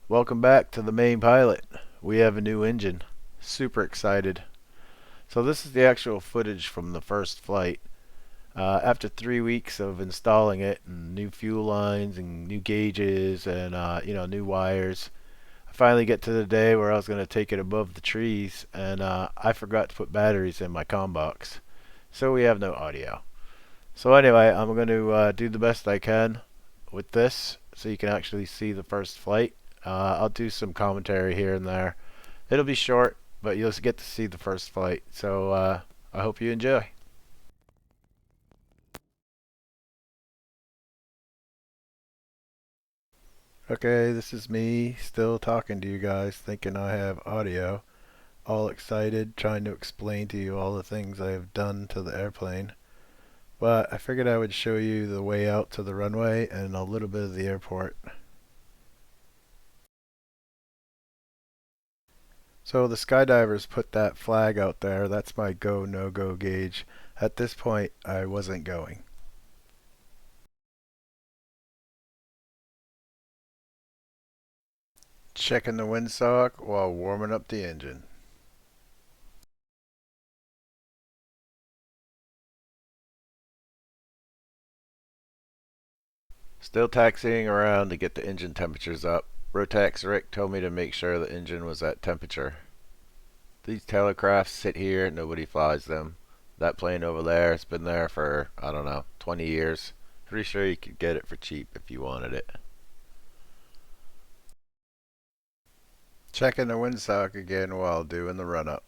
Welcome back to the main pilot. We have a new engine. Super excited. So this is the actual footage from the first flight. After 3 weeks of installing it and new fuel lines and new gauges and new wires, I finally get to the day where I was going to take it above the trees and I forgot to put batteries in my comm box. So we have no audio. So anyway, I'm going to do the best I can with this so you can actually see the first flight. I'll do some commentary here and there. It'll be short, but you'll get to see the first flight. So I hope you enjoy. Okay, this is me still talking to you guys, thinking I have audio. All excited, trying to explain to you all the things I have done to the airplane. But I figured I would show you the way out to the runway and a little bit of the airport. So the skydivers put that flag out there. That's my go no go gauge. At this point, I wasn't going. Checking the windsock while warming up the engine. Still taxiing around to get the engine temperatures up. Rotax Rick told me to make sure the engine was at temperature. These Tailorcrafts sit here, nobody flies them. That plane over there has been there for, I don't know, 20 years. Pretty sure you could get it for cheap if you wanted it. Checking the windsock again while doing the run up.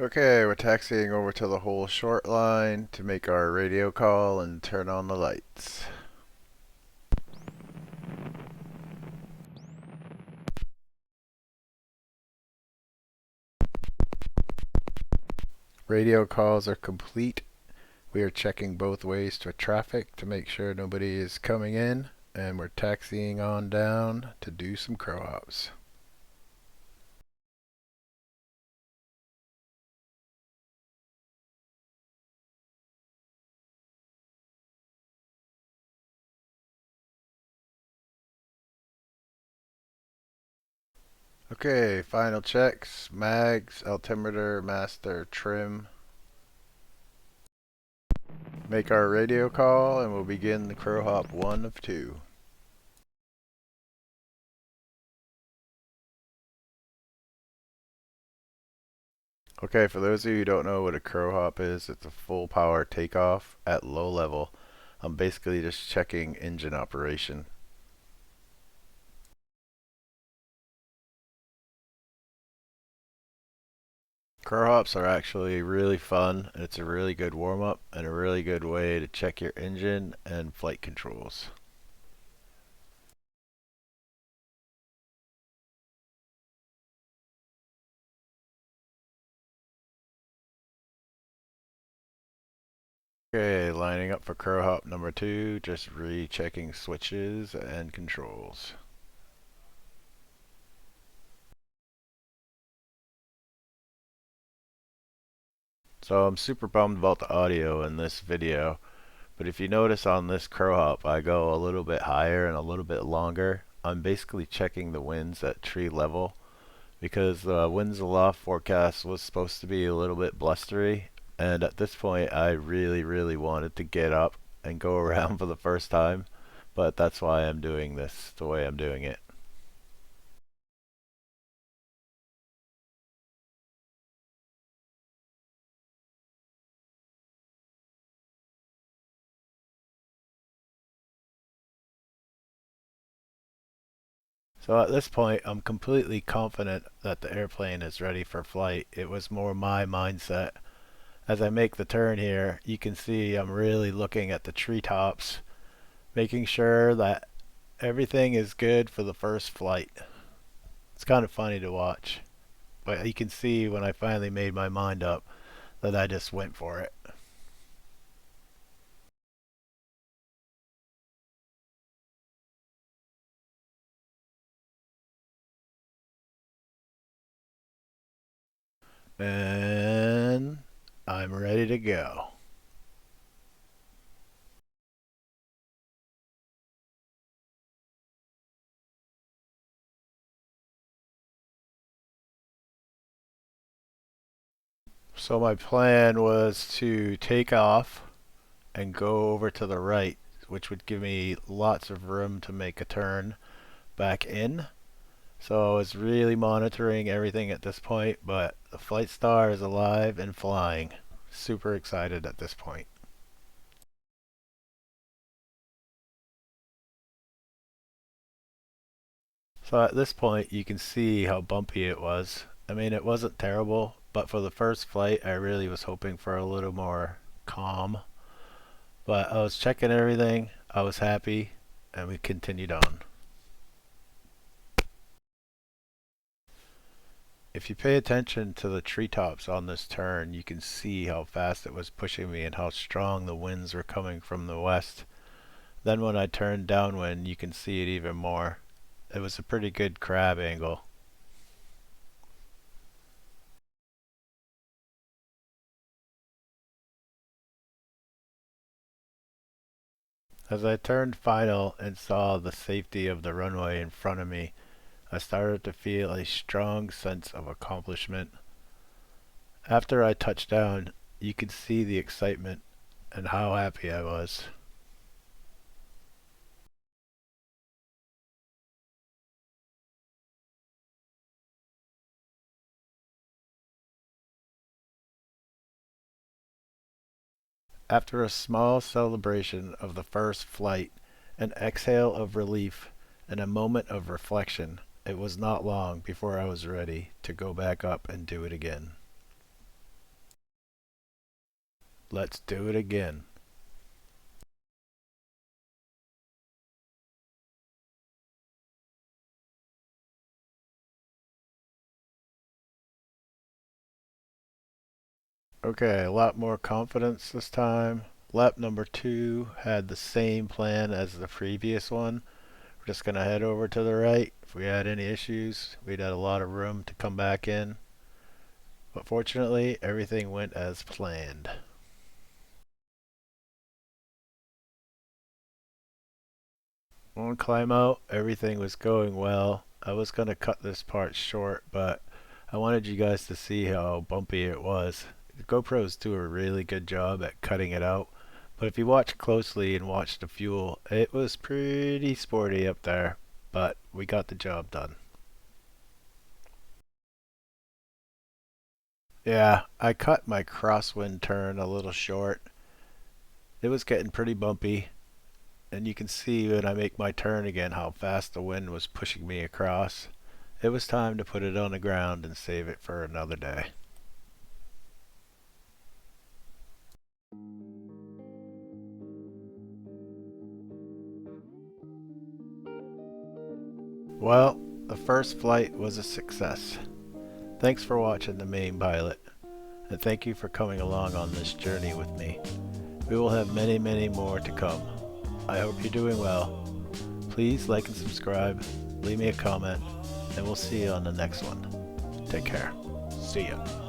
Okay, we're taxiing over to the whole short line to make our radio call and turn on the lights. Radio calls are complete. We are checking both ways to traffic to make sure nobody is coming in, and we're taxiing on down to do some crow hops. Okay, final checks, mags, altimeter, master, trim. Make our radio call and we'll begin the crow hop 1 of 2. Okay, for those of you who don't know what a crow hop is, it's a full power takeoff at low level. I'm basically just checking engine operation. Crow hops are actually really fun. It's a really good warm up and a really good way to check your engine and flight controls. Okay, lining up for crow hop number 2, just rechecking switches and controls. So I'm super bummed about the audio in this video, but if you notice on this crow hop I go a little bit higher and a little bit longer. I'm basically checking the winds at tree level because the winds aloft forecast was supposed to be a little bit blustery, and at this point I really wanted to get up and go around for the first time, but that's why I'm doing this the way I'm doing it. So at this point I'm completely confident that the airplane is ready for flight. It was more my mindset. As I make the turn here, you can see I'm really looking at the treetops, making sure that everything is good for the first flight. It's kind of funny to watch, but you can see when I finally made my mind up that I just went for it. And I'm ready to go. So my plan was to take off and go over to the right, which would give me lots of room to make a turn back in. So I was really monitoring everything at this point, but the Flight Star is alive and flying. Super excited at this point. So at this point you can see how bumpy it was. I mean, it wasn't terrible, but for the first flight I really was hoping for a little more calm. But I was checking everything, I was happy, and we continued on. If you pay attention to the treetops on this turn, you can see how fast it was pushing me and how strong the winds were coming from the west. Then when I turned downwind, you can see it even more. It was a pretty good crab angle. As I turned final and saw the safety of the runway in front of me, I started to feel a strong sense of accomplishment. After I touched down, you could see the excitement and how happy I was. After a small celebration of the first flight, an exhale of relief, and a moment of reflection, it was not long before I was ready to go back up and do it again. Let's do it again. Okay, a lot more confidence this time. Lap number 2 had the same plan as the previous one. We're just going to head over to the right. If we had any issues, we'd had a lot of room to come back in. But fortunately, everything went as planned. On climb out, everything was going well. I was going to cut this part short, but I wanted you guys to see how bumpy it was. The GoPros do a really good job at cutting it out, but if you watch closely and watch the fuel, it was pretty sporty up there, but we got the job done. Yeah, I cut my crosswind turn a little short. It was getting pretty bumpy, and you can see when I make my turn again how fast the wind was pushing me across. It was time to put it on the ground and save it for another day. Well, the first flight was a success. Thanks for watching The Main Pilot, and thank you for coming along on this journey with me. We will have many, many more to come. I hope you're doing well. Please like and subscribe, leave me a comment, and we'll see you on the next one. Take care. See ya.